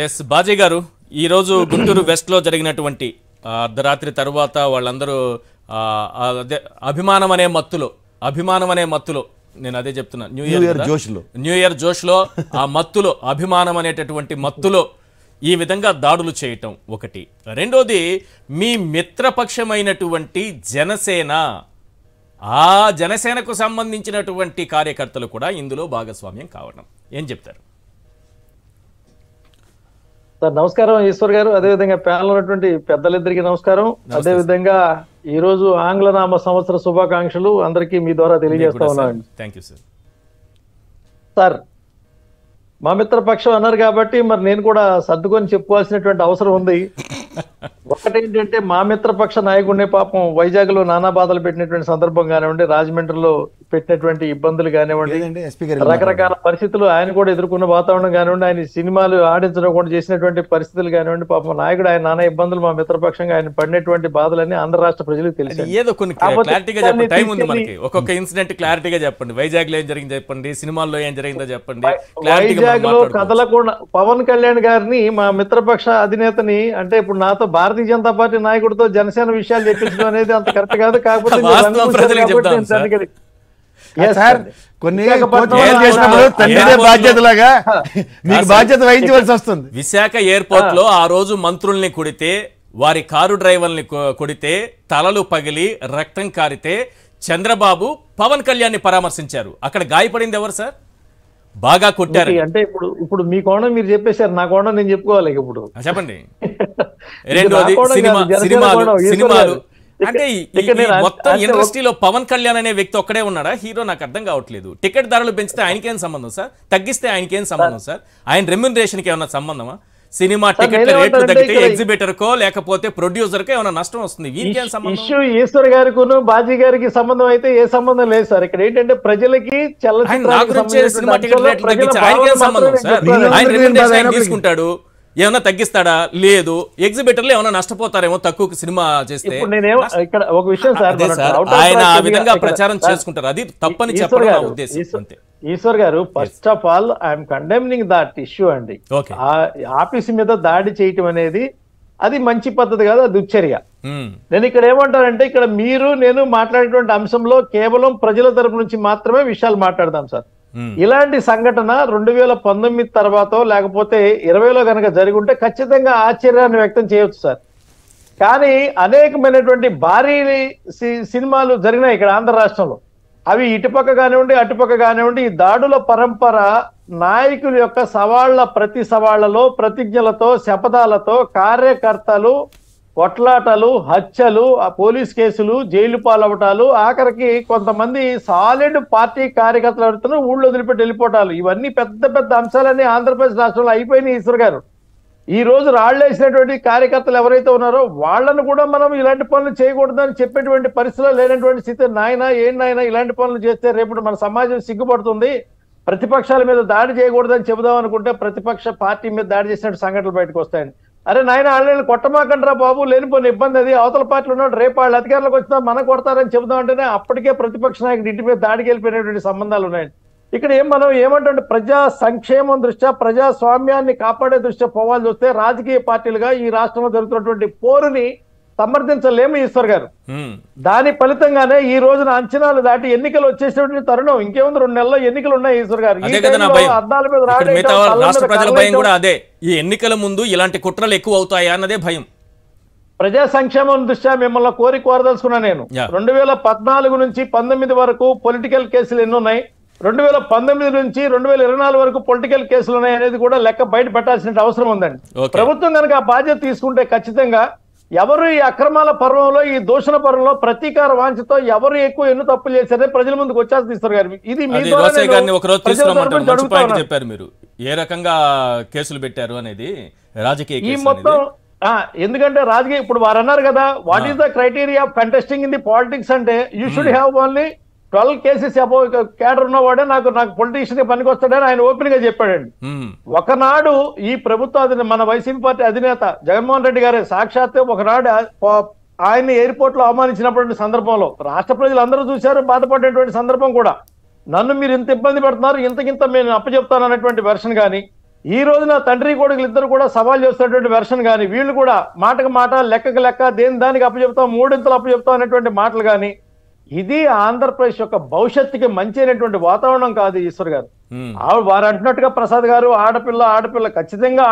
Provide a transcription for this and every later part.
Yes bhaji గారు, ఈరోజు గుంటూరు వెస్ట్లో జరిగినటువంటి అర్ధరాత్రి తరువాత వాళ్ళందరూ అదే అభిమానం అనే మత్తులో నేను అదే చెప్తున్నా, న్యూ ఇయర్ జోష్లో ఆ మత్తులో అభిమానం అనేటటువంటి మత్తులో ఈ విధంగా దాడులు చేయటం ఒకటి. రెండోది, మీ మిత్రపక్షమైనటువంటి జనసేన, ఆ జనసేనకు సంబంధించినటువంటి కార్యకర్తలు కూడా ఇందులో భాగస్వామ్యం కావడం, ఏం చెప్తారు? సార్ నమస్కారం ఈశ్వర్ గారు, అదేవిధంగా ప్యానల్ ఉన్నటువంటి పెద్దలిద్దరికి నమస్కారం. అదేవిధంగా ఈ రోజు ఆంగ్లనామ సంవత్సర శుభాకాంక్షలు అందరికీ మీ ద్వారా తెలియజేస్తా ఉన్నాను. Thank you sir. సార్ మా మిత్రపక్షం అన్నారు కాబట్టి మరి నేను కూడా సర్దుకొని చెప్పుకోవాల్సినటువంటి అవసరం ఉంది. ఒకటేంటంటే మా మిత్రపక్ష నాయకుడిని పాపం వైజాగ్ లో నానా బాధలు పెట్టినటువంటి సందర్భం కానివ్వండి, రాజమండ్రిలో పెట్టినటువంటి ఇబ్బందులు కానివ్వండి, రకరకాల పరిస్థితులు ఆయన కూడా ఎదుర్కొన్న వాతావరణం కానివ్వండి, ఆయన సినిమాలు ఆడించడం కూడా చేసినటువంటి పరిస్థితులు కానివ్వండి, పాపం నాయకుడు ఆయన నానా ఇబ్బందులు, మా మిత్రపక్షంగా ఆయన పడినటువంటి బాధలన్నీ ఆంధ్ర రాష్ట్ర ప్రజలకు తెలుసు. ఏదో కొన్ని క్లారిటీగా చెప్పండి, టైం ఉంది మనకి. ఒక్కొక్క ఇన్సిడెంట్ క్లారిటీగా చెప్పండి. వైజాగ్ లో ఏం జరిగిందో చెప్పండి, సినిమాల్లో ఏం జరిగిందో చెప్పండి. వైజాగ్ లో కదలకుండా పవన్ కళ్యాణ్ గారిని, మా మిత్రపక్ష అధినేతని, అంటే ఇప్పుడు నాతో భారతీయ జనతా పార్టీ నాయకుడితో జనసేన విషయాలు చెప్పించడం అనేది అంత కరెక్ట్ కాదు. కాకపోతే విశాఖ ఎయిర్పోర్ట్ లో ఆ రోజు మంత్రుల్ని కొడితే, వారి కారు డ్రైవర్ని కొడితే, తలలు పగిలి రక్తం కారితే చంద్రబాబు పవన్ కళ్యాణ్ ని పరామర్శించారు. అక్కడ గాయపడింది ఎవరు సార్? బాగా కొట్టారు. అంటే ఇప్పుడు మీ కోణం మీరు చెప్పేశారు, నా కోణం నేను చెప్పుకోవాలి. ఇప్పుడు చెప్పండి. రెండోది, సినిమాలు అంటే మొత్తం ఇండస్ట్రీలో పవన్ కళ్యాణ్ అనే వ్యక్తి ఒక్కడే ఉన్నాడా హీరో? నాకు అర్థం కావట్లేదు. టికెట్ ధరలు పెంచితే ఆయనకేం సంబంధం సార్? తగ్గిస్తే ఆయనకేం సంబంధం సార్? ఆయన రెమ్యునరేషన్ కి ఏమన్నా సంబంధమా? సినిమా టికెట్ రేట్లు తగ్గితే ఎగ్జిబిటర్ కో లేకపోతే ప్రొడ్యూసర్ కో ఏమైనా నష్టం వస్తుంది. వీరికేం సంబంధం? ఇష్యూ ఈశ్వర్ గారికి బాజీ గారికి సంబంధం అయితే ఏ సంబంధం లేదు సార్. ఇక్కడ ఏంటంటే ప్రజలకి సినిమా టికెట్ రేట్లు తగ్గించి ఆయనకేం సంబంధం సార్? ఆయన రెమ్యునరేషన్ తీసుకుంటాడు, ఏమన్నా తగ్గిస్తాడా? లేదు. ఎగ్జిబిటర్లు ఏమైనా నష్టపోతారేమో తక్కువ సినిమా చేస్తే. ఇక్కడ ఒక విషయం సార్, ఆయన ఆ విధంగా ప్రచారం చేసుకుంటారు, అది తప్పని చెప్పడం నా ఉద్దేశం. ఈశ్వర్ గారు, first of all I'm condemning that issue అండి. ఆఫీస్ మీద దాడి చేయటం అనేది అది మంచి పద్ధతి కాదు, అది దుశ్చర్య. నేను ఇక్కడ ఏమంటానంటే, ఇక్కడ మీరు నేను మాట్లాడేటువంటి అంశంలో కేవలం ప్రజల తరపు నుంచి మాత్రమే విషయాలు మాట్లాడదాం సార్. ఇలాంటి సంఘటన 2019 తర్వాత లేకపోతే 20లో కనుక జరిగి ఉంటే ఖచ్చితంగా ఆశ్చర్యాన్ని వ్యక్తం చేయవచ్చు సార్. కానీ అనేకమైనటువంటి భారీ సినిమాలు జరిగినాయి ఇక్కడ ఆంధ్ర రాష్ట్రంలో. అవి ఇటుపక్క కానివ్వండి అటుపక్క కానివ్వండి, ఈ దాడుల పరంపర నాయకుల యొక్క ప్రతి సవాళ్లలో, ప్రతిజ్ఞలతో, శపథాలతో కార్యకర్తలు కొట్లాటలు, హత్యలు, పోలీస్ కేసులు, జైలు పాలవటాలు, ఆఖరికి కొంతమంది సాలిడ్ పార్టీ కార్యకర్తలు ఊళ్ళో వదిలిపెట్టి వెళ్ళిపోవటాలు, ఇవన్నీ పెద్ద పెద్ద అంశాలన్నీ ఆంధ్రప్రదేశ్ రాష్ట్రంలో అయిపోయినాయి. ఈశ్వర్ గారు, ఈ రోజు రాళ్లేసినటువంటి కార్యకర్తలు ఎవరైతే ఉన్నారో వాళ్ళను కూడా మనం ఇలాంటి పనులు చేయకూడదని చెప్పేటువంటి పరిస్థితిలో లేనటువంటి స్థితి. నాయనా ఇలాంటి పనులు చేస్తే రేపు మన సమాజం సిగ్గుపడుతుంది, ప్రతిపక్షాల మీద దాడి చేయకూడదని చెబుదాం అనుకుంటే ప్రతిపక్ష పార్టీ మీద దాడి చేసినట్టు సంఘటనలు బయటకు వస్తాయండి. అరే నాయన, వాళ్ళని కొట్టమాకండ్రా బాబు, లేనిపోయిన ఇబ్బంది అది, అవతల పార్టీలు ఉన్నాడు, రేపు వాళ్ళు అధికారులకు వచ్చినా మనకు కొడతారని చెబుదాం అంటేనే అప్పటికే ప్రతిపక్ష నాయకుడు ఇంటి మీద దాడికి వెళ్ళిపోయినటువంటి సంబంధాలు ఉన్నాయండి. ఇక్కడ మనం ఏమంటే, ప్రజా సంక్షేమం దృష్ట్యా, ప్రజాస్వామ్యాన్ని కాపాడే దృష్ట్యా పోవాల్సి వస్తే రాజకీయ పార్టీలుగా ఈ రాష్ట్రంలో జరుగుతున్నటువంటి పోరుని సమర్థించలేము ఈశ్వర్ గారు. దాని ఫలితంగానే ఈ రోజున అంచనాలు దాటి ఎన్నికలు వచ్చేసినటువంటి తరుణం. ఇంకేముంది, 2 నెలల్లో ఎన్నికలు ఉన్నాయి ఈశ్వర్ గారు. అద్దాల మీద రాష్ట్ర ప్రజల భయం కూడా అదే. ఈ ఎన్నికల ముందు ఇలాంటి కుట్రలు ఎక్కువ అవుతాయా అన్నదే భయం. ప్రజా సంక్షేమం దృష్ట్యా మిమ్మల్ని కోరదలుచుకున్నా నేను. 2014 నుంచి 19 వరకు పొలిటికల్ కేసులు ఎన్ని ఉన్నాయి, 2019 నుంచి 2024 వరకు పొలిటికల్ కేసులు ఉన్నాయి అనేది కూడా లెక్క బయట పెట్టాల్సిన అవసరం ఉందండి. ప్రభుత్వం కనుక ఆ బాధ్యత తీసుకుంటే ఖచ్చితంగా ఎవరు ఈ అక్రమాల పర్వంలో, ఈ దూషణ పర్వంలో ప్రతీకార వాంఛతో ఎవరు ఎక్కువ ఎన్ని తప్పులు చేశారే ప్రజల ముందుకు వచ్చేసి ఇస్తారు గారు. ఇది చెప్పారు మీరు, ఏ రకంగా కేసులు పెట్టారు అనేది రాజకీయ ఈ మొత్తం. ఎందుకంటే రాజకీయ, ఇప్పుడు వారు అన్నారు కదా, what is the criteria of contesting in the politics అంటే you should have only 12 cases above cadre ఉన్నవాడే నాకు పొలిటీషియన్ గా పనికొస్తాడని ఆయన ఓపెన్ గా చెప్పాడండి. ఒకనాడు ఈ ప్రభుత్వ మన వైసీపీ పార్టీ అధినేత జగన్మోహన్ రెడ్డి గారే సాక్షాత్తు ఒకనాడు ఆయన్ని ఎయిర్పోర్ట్ లో అవమానించినటువంటి సందర్భంలో రాష్ట్ర ప్రజలు అందరూ చూశారు, బాధపడేటువంటి సందర్భం కూడా. నన్ను మీరు ఇంత ఇబ్బంది పెడుతున్నారు, ఇంతకింత నేను అప్పచెప్తాను అన్నటువంటి వెర్షన్ కానీ, ఈ రోజున తండ్రి కొడుకులు ఇద్దరు కూడా సవాల్ చేస్తున్నటువంటి వెర్షన్ కానీ, వీళ్ళు కూడా మాటకు మాట లెక్కకు లెక్క దేని దానికి అప్పచెప్తాం, మూడింతలు అప్పచెప్తాం అనేటువంటి మాటలు కానీ, ఇది ఆంధ్రప్రదేశ్ యొక్క భవిష్యత్తుకి మంచి అయినటువంటి వాతావరణం కాదు. ఈశ్వర్ గారు వారు అంటున్నట్టుగా ప్రసాద్ గారు ఆడపిల్ల ఖచ్చితంగా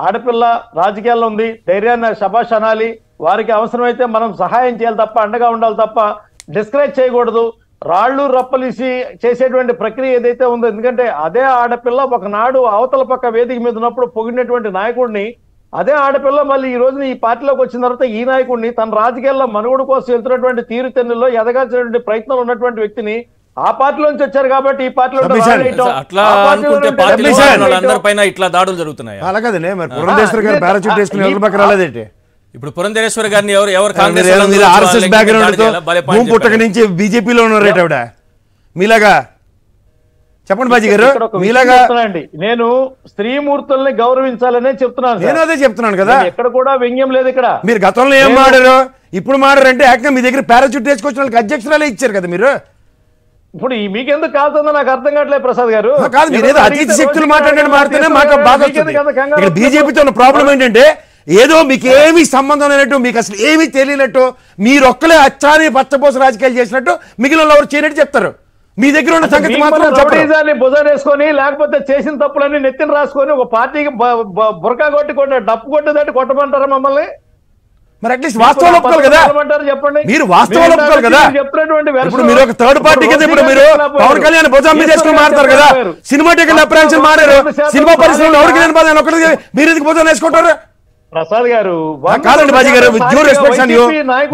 ఆడపిల్ల రాజకీయాల్లో ఉంది, ధైర్యాన్ని శభాష్ అనాలి, వారికి అవసరమైతే మనం సహాయం చేయాలి తప్ప, అండగా ఉండాలి తప్ప డిస్కరేజ్ చేయకూడదు. రాళ్ళు రప్పలిసి చేసేటువంటి ప్రక్రియ ఏదైతే ఉందో, ఎందుకంటే అదే ఆడపిల్ల ఒకనాడు అవతల పక్క వేదిక మీద ఉన్నప్పుడు పొగిడినటువంటి నాయకుడిని, అదే ఆడపిల్ల మళ్ళీ ఈ రోజున ఈ పార్టీలోకి వచ్చిన తర్వాత ఈ నాయకుడిని తన రాజకీయాల్లో మనుగడ కోసం వెళ్తున్నటువంటి తీరుతెన్నుల్లో ఎదగాల్సినటువంటి ప్రయత్నం ఉన్నటువంటి వ్యక్తిని ఆ పార్టీలోంచి వచ్చారు కాబట్టి ఈ పార్టీలో ఇట్లా దాడులు జరుగుతున్నాయి. అలాగదే మరి పురంధేశ్వరి గారు పారాచూట్ వేసుకుని ఎవరి పక్క రాలేదేంటి? ఇప్పుడు పురంధేశ్వరి గారిని ఎవరు ఆర్ఎస్ఎస్ బ్యాక్గ్రౌండ్ తో భూమి పుట్టక నుంచి బీజేపీలో ఉన్నారేట ఆవిడ. మీలాగా చెప్పండి బాజీ గారు, మీలాగా నేను స్త్రీమూర్తుల్ని గౌరవించాలనే చెప్తున్నాను. నేను అదే చెప్తున్నాను కదా, ఎక్కడ కూడా వ్యంగ్యం లేదు. ఇక్కడ మీరు గతంలో ఏం మాడారు, ఇప్పుడు మాడారంటే ఏకంగా మీ దగ్గర పారాచూట్ వేసుకొచ్చిన వాళ్ళకి అధ్యక్షురాలే ఇచ్చారు కదా మీరు. ఇప్పుడు మీకెందుకు కాలుతుందో నాకు అర్థం కావట్లేదు ప్రసాద్ గారు. కాదు, మీరు ఏదో అతీత శక్తులు మాట్లాడితేనే మాట బాధ వస్తుంది. ఇక్కడ బీజేపీతో ఉన్న ప్రాబ్లం ఏంటంటే ఏదో మీకు ఏమీ సంబంధం లేనట్టు, మీకు అసలు ఏమీ తెలియనట్టు, మీరు ఒక్కలే అచ్చాని పచ్చపోస రాజకీయాలు చేసినట్టు మిగిలిన ఎవరు చేయనట్టు చెప్తారు. మీ దగ్గర ఉన్న సంగతి మాత్రం భుజాన్ని వేసుకొని లేకపోతే చేసిన తప్పులన్నీ నెత్తిని రాసుకొని ఒక పార్టీకి బురకా కొట్టి డప్పు కొట్టేదట్టు కొట్టమంటారా మమ్మల్ని? మరి అట్లీస్ట్ వాస్తవాలు ఒప్పుకోవాలి కదా, చెప్పండి. మీరు వాస్తవాలు ఒప్పుకోవాలి కదా. ఇప్పుడు మీరు ఒక థర్డ్ పార్టీ కింద ఇప్పుడు మీరు పవన్ కళ్యాణ్ భుజం మీద వేసుకుని మాట్లాడతారు కదా, సినిమాటికల్ అప్రాన్షన్ మారారు, సినిమా పరిశ్రమలో ఎవరికి లేని బాధ ఒకటి మీరు ఎందుకు భుజం వేసుకుంటారు? ప్రసాద్ గారు కాదండి బాజీ గారు, with due respect on you,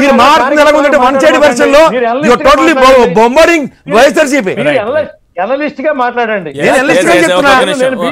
మీరు మాట్లాడుతుంది ఎలా ఉందంటే వన్ సైడ్ వెర్షన్ లో you are totally bombarding YSRCP. Analyst గా మాట్లాడండి.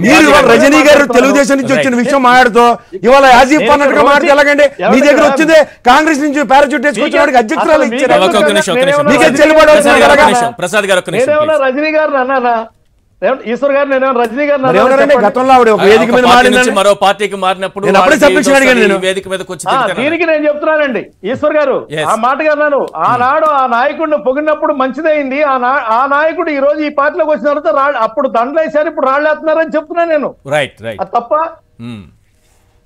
మీరు రజనీ గారు తెలుగుదేశం నుంచి వచ్చిన విషయం మాట్లాడుతూ ఇవాళ యాజీఫ్ అన్నట్టుగా మాట్లాడితే ఎలాగండి? మీ దగ్గర వచ్చిందే కాంగ్రెస్ నుంచి పారాచూట్ వేసుకొచ్చిన వాడికి అధ్యక్షురాలు ఇచ్చారు, మీకే చెల్లుబాటు. ప్రసాద్ గారు రజనీ గారు అన్నానా? ఈశ్వర్ గారు నేను రజనీ గారు గతంలో ఆవిడ ఒక వేదిక మీద మరో పార్టీకి మారినప్పుడు వేదిక మీదకి వచ్చి దీనికి నేను చెప్తున్నానండి ఈశ్వర్ గారు, ఆ మాటగా అన్నాను. ఆనాడు ఆ నాయకుడిని పొగిడినప్పుడు మంచిదైంది. ఆ నాయకుడు ఈ రోజు ఈ పార్టీలోకి వచ్చిన తర్వాత అప్పుడు దండలేసారు, ఇప్పుడు రాళ్ళేస్తున్నారని చెప్తున్నాను నేను. అది తప్ప?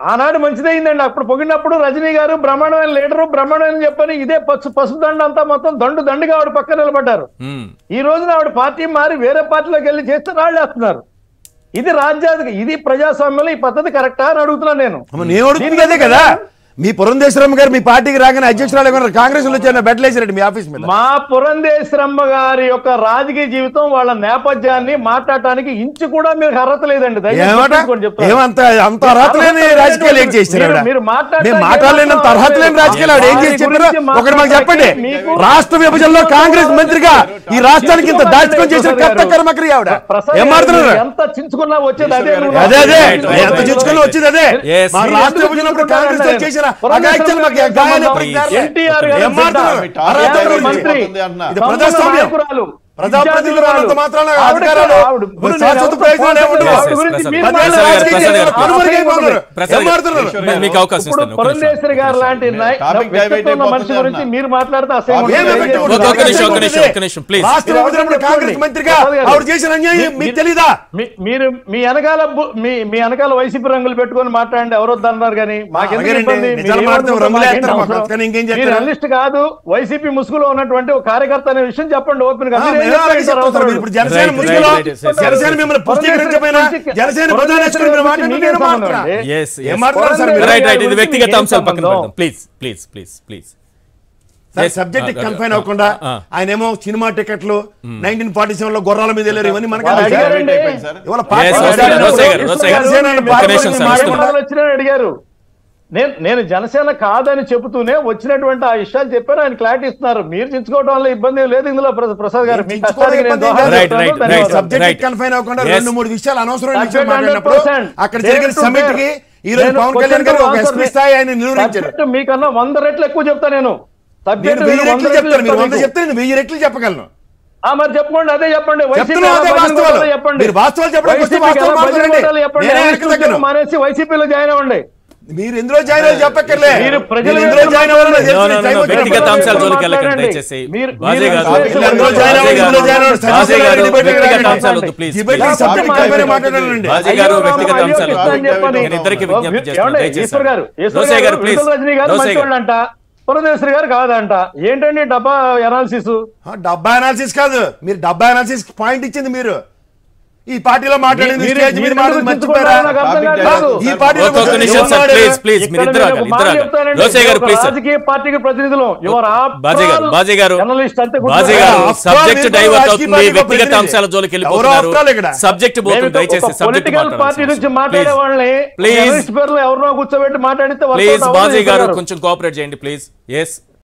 ఆనాడు మంచిదైందండి. అప్పుడు పొగిడినప్పుడు రజనీ గారు బ్రహ్మాండమైన లీడరు, బ్రహ్మాండమైన చెప్పని ఇదే పసుపు దండ అంతా మొత్తం దండుగా ఆవిడ పక్క నిలబడ్డారు. ఈ రోజున ఆవిడ పార్టీ మారి వేరే పార్టీలోకి వెళ్ళి చేస్తే రాళ్ళేస్తున్నారు. ఇది రాజ్యాధిక, ఇది ప్రజాస్వామ్యంలో ఈ పద్ధతి కరెక్టా అని అడుగుతున్నాను నేను. కదా మీ పురంధేశ్వరమ్మ గారు మీ పార్టీకి రాగానే అధ్యక్షురాలు కాంగ్రెస్ వచ్చారు బెడ్లేసారండి మీ ఆఫీస్ మీద. మా పురంధేశ్వరమ్మ గారి యొక్క రాజకీయ జీవితం, వాళ్ళ నేపథ్యాన్ని మాట్లాడటానికి ఇంచు కూడా మీకు అర్హత లేదండి. అంత అర్హత లేని రాజకీయాలు ఏం చేస్తారు? మీరు మాట్లాడలేనంత అర్హత లేని రాజకీయాలు ఏం చేసి చెప్పారు ఒకటి మాకు చెప్పండి. రాష్ట్ర విభజనలో కాంగ్రెస్ మంత్రిగా ఈ రాష్ట్రానికి ఇంత దాచుకొని చేసిన కర్త కర్మక్రియ ఆవిడ ఏం మాట్లాడుతున్నారు? ఎంత చించుకున్నా వచ్చేది అదే, ఎంత చించుకున్నా వచ్చేది అదే. రాష్ట్ర విభజన కాంగ్రెస్ చేసిన ప్రజాప్రతినిధులు మాత్రం పురంధేశ్వరి గారు లాంటి మనిషి గురించి మీరు మాట్లాడితే కాంగ్రెస్ మంత్రిగా చేసిన అన్యాయం మీకు తెలీదా? మీరు మీ వెనకాల వైసీపీ రంగులు పెట్టుకొని మాట్లాడండి, ఎవరొద్దు అన్నారు. కానీ అనలిస్ట్ కాదు, వైసీపీ ముసుగులో ఉన్నటువంటి ఒక కార్యకర్త అనే విషయం చెప్పండి ఓపెన్ గా. జనసేన మిమ్మల్ని పుష్టీకరించకపోయినా జనసేన వ్యక్తిగత అంశాలు పక్కన పెడదాం please please please please. Subject confine అవ్వకుండా ఆయన ఏమో సినిమా టికెట్లు 1947 లో గుర్రాల మీద వెళ్ళారు, ఇవన్నీ మనకి అడిగారు. నేను జనసేన కాదని చెబుతూనే వచ్చినటువంటి ఆ విషయాలు చెప్పారు, ఆయన క్లారిటీ ఇస్తున్నారు. మీరు చించుకోవడం వల్ల ఇబ్బంది లేదు ఇందులో ప్రసాద్ గారు. సబ్జెక్ట్ కన్ఫైన్ అవ్వకుండా 2-3 విషయాలు అనవసరం మాట్లాడినప్పుడు అక్కడ జరిగిన సమిట్ కి ఈ రోజు పవన్ కళ్యాణ్ గారు ఒక ఎస్పీ స్థాయి ఆయన నిరూపించారు. మీకన్నా 100 రెట్లు ఎక్కువ చెప్తా నేను. 1000 చెప్తాను, మీరు 100 చెప్తే నేను 1000 రెట్లు చెప్పగలను. మరి చెప్పండి, అదే చెప్పండి. వాస్తవాలు చెప్పండి, మానేసి వైసీపీలో జాయిన్ అవ్వండి. మీరు ఎందులో జాయిన్ అయ్యి చెప్పక్కర్లే. మీరు ప్రజల మీరు ఎందులో జాయిన్ అవ్వాలో నాకు తెలుసు. నేను టైం వచ్చినప్పుడు వ్యక్తిగత అంశాల జోలికి వెళ్ళకండి దయచేసి. బాజీ గారు, ఎందులో జాయిన్ అవ్వాలి, ఎందులో జాయిన్ అవ్వాలి, బాజీ గారు, డిబేట్ వ్యక్తిగత అంశాలు వద్దు, ప్లీజ్. డిబేట్ ఈ సబ్జెక్ట్ పైన మాట్లాడాలండి. బాజీ గారు, వ్యక్తిగత అంశాలు వద్దు. నేను ఇద్దరికి విజ్ఞప్తి చేస్తున్నాను దయచేసి. రోసయ్య గారు ప్లీజ్. రోసయ్య గారు, పురంధేశ్వరి గారు కాదంట. ఏంటండి డబ్బా అనాలిసిస్? డబ్బా అనాలిసిస్ కాదు, మీరు డబ్బా అనాలిసిస్ పాయింట్ ఇచ్చింది మీరు. ఈ పార్టీలో మాట్లాడింది స్టేజ్ మీద మాట్లాడింది మర్చిపోయారా? ఈ పార్టీలో ఒక్కొక్క నిమిషం సార్, ప్లీజ్ ప్లీజ్, మీరు ఇద్దరు ఆగాలి, ఇద్దరు ఆగాలి. రోసయ్య గారు ప్లీజ్ సార్. రాజకీయ పార్టీకి ప్రతినిధులు బాజీ గారు, బాజీ గారు, బాజీ గారు, సబ్జెక్ట్ డైవర్ట్ అవుతుంది, వ్యక్తిగత అంశాల జోలికి వెళ్ళిపోతున్నారు. సబ్జెక్ట్ పోతుంది, దయచేసి సబ్జెక్ట్ పార్టీ నుంచి మాట్లాడే వాళ్ళని ప్లీజ్ ఎవరినో కూర్చోబెట్టి మాట్లాడితే ప్లీజ్ బాజీ గారు కొంచెం కోఆపరేట్ చేయండి ప్లీజ్. ఎస్